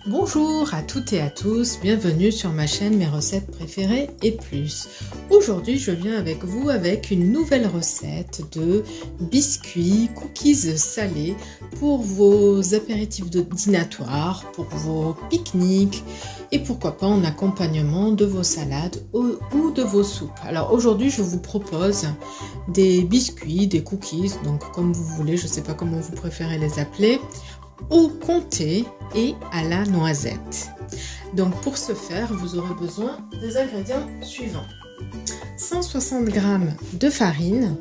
Bonjour à toutes et à tous, bienvenue sur ma chaîne Mes recettes préférées et plus. Aujourd'hui je viens avec vous avec une nouvelle recette de biscuits, cookies salés pour vos apéritifs dînatoires, pour vos pique-niques et pourquoi pas en accompagnement de vos salades ou de vos soupes. Alors aujourd'hui je vous propose des biscuits, des cookies, donc comme vous voulez, je ne sais pas comment vous préférez les appeler, au comté et à la noisette. Donc pour ce faire, vous aurez besoin des ingrédients suivants. 160 g de farine,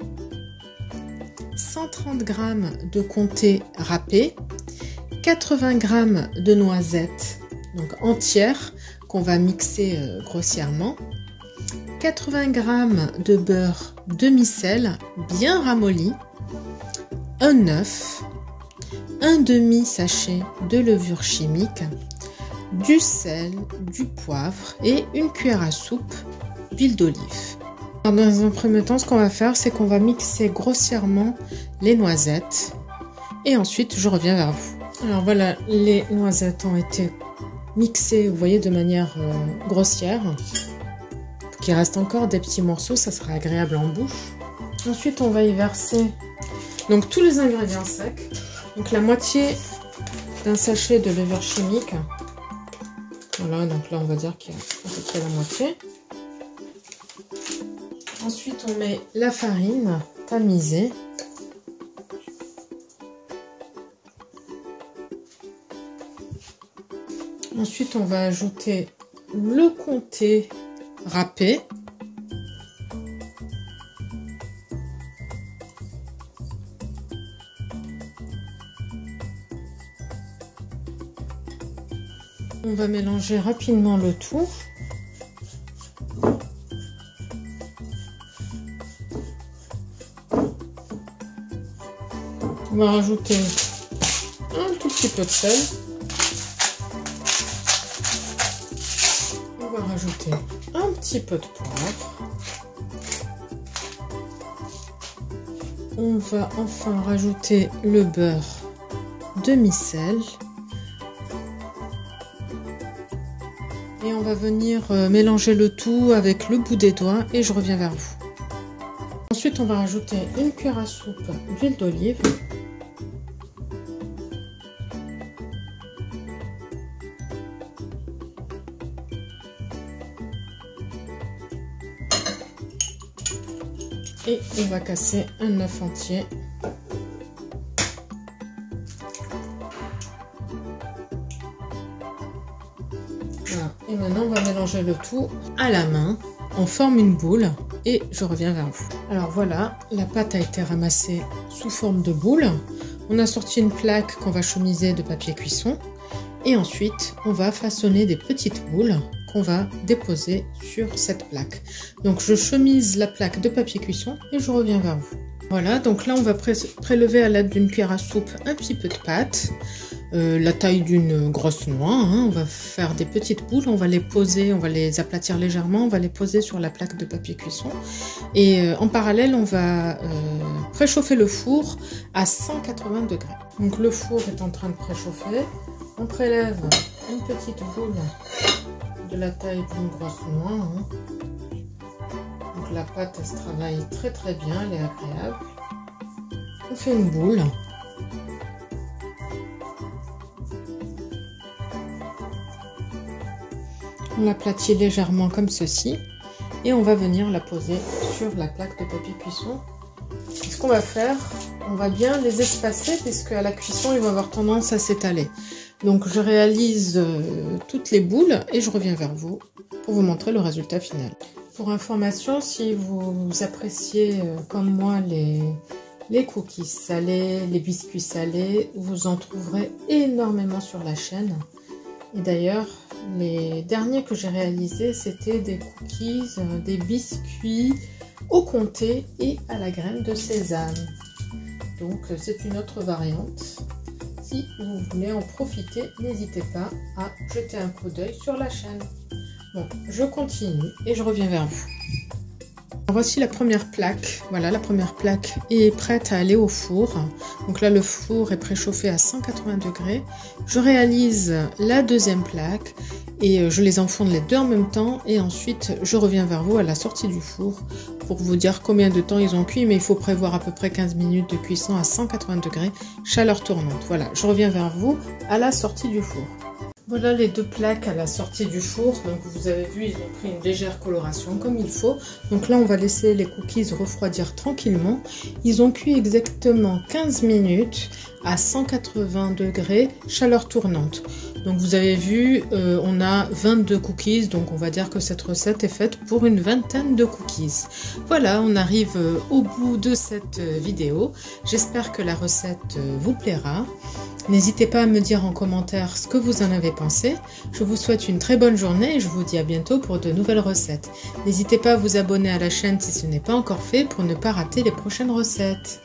130 g de comté râpé, 80 g de noisettes donc entières qu'on va mixer grossièrement, 80 g de beurre demi-sel bien ramolli, un œuf, un demi-sachet de levure chimique, du sel, du poivre et une cuillère à soupe d'huile d'olive. Dans un premier temps, ce qu'on va faire, c'est qu'on va mixer grossièrement les noisettes et ensuite je reviens vers vous. Alors voilà, les noisettes ont été mixées, vous voyez, de manière grossière. Il reste encore des petits morceaux, ça sera agréable en bouche. Ensuite, on va y verser donc tous les ingrédients secs. Donc la moitié d'un sachet de levure chimique. Voilà, donc là on va dire qu'il y a à peu près la moitié. Ensuite on met la farine tamisée. Ensuite on va ajouter le comté râpé. On va mélanger rapidement le tout. On va rajouter un tout petit peu de sel. On va rajouter un petit peu de poivre. On va enfin rajouter le beurre demi-sel. Et on va venir mélanger le tout avec le bout des doigts et je reviens vers vous. Ensuite, on va rajouter une cuillère à soupe d'huile d'olive. Et on va casser un œuf entier. Voilà. Et maintenant on va mélanger le tout à la main, on forme une boule et je reviens vers vous. Alors voilà, la pâte a été ramassée sous forme de boule. On a sorti une plaque qu'on va chemiser de papier cuisson et ensuite on va façonner des petites boules qu'on va déposer sur cette plaque. Donc je chemise la plaque de papier cuisson et je reviens vers vous. Voilà, donc là on va prélever à l'aide d'une cuillère à soupe un petit peu de pâte. La taille d'une grosse noix, hein. On va faire des petites boules, on va les poser, on va les aplatir légèrement, on va les poser sur la plaque de papier cuisson et en parallèle on va préchauffer le four à 180 degrés. Donc le four est en train de préchauffer, on prélève une petite boule de la taille d'une grosse noix, hein. Donc la pâte elle se travaille très bien, elle est agréable. On fait une boule. On l'aplatit légèrement comme ceci et on va venir la poser sur la plaque de papier cuisson. Ce qu'on va faire, on va bien les espacer puisque à la cuisson ils vont avoir tendance à s'étaler. Donc je réalise toutes les boules et je reviens vers vous pour vous montrer le résultat final. Pour information, si vous appréciez comme moi les cookies salés, les biscuits salés, vous en trouverez énormément sur la chaîne. Et d'ailleurs, les derniers que j'ai réalisés, c'était des cookies, des biscuits au comté et à la graine de sésame. Donc c'est une autre variante. Si vous voulez en profiter, n'hésitez pas à jeter un coup d'œil sur la chaîne. Bon, je continue et je reviens vers vous. Voici la première plaque. Voilà, la première plaque est prête à aller au four. Donc là, le four est préchauffé à 180 degrés. Je réalise la deuxième plaque et je les enfourne les deux en même temps. Et ensuite, je reviens vers vous à la sortie du four pour vous dire combien de temps ils ont cuit. Mais il faut prévoir à peu près 15 minutes de cuisson à 180 degrés, chaleur tournante. Voilà, je reviens vers vous à la sortie du four. Voilà les deux plaques à la sortie du four. Donc vous avez vu, ils ont pris une légère coloration comme il faut. Donc là, on va laisser les cookies refroidir tranquillement. Ils ont cuit exactement 15 minutes à 180 degrés, chaleur tournante. Donc vous avez vu, on a 22 cookies, donc on va dire que cette recette est faite pour une vingtaine de cookies. Voilà, on arrive au bout de cette vidéo. J'espère que la recette vous plaira. N'hésitez pas à me dire en commentaire ce que vous en avez pensé. Je vous souhaite une très bonne journée et je vous dis à bientôt pour de nouvelles recettes. N'hésitez pas à vous abonner à la chaîne si ce n'est pas encore fait pour ne pas rater les prochaines recettes.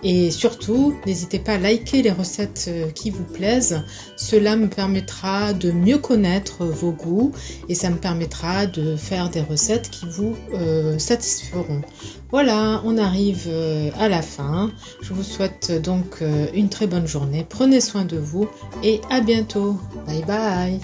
Et surtout, n'hésitez pas à liker les recettes qui vous plaisent. Cela me permettra de mieux connaître vos goûts et ça me permettra de faire des recettes qui vous satisferont. Voilà, on arrive à la fin. Je vous souhaite donc une très bonne journée. Prenez soin de vous et à bientôt. Bye bye.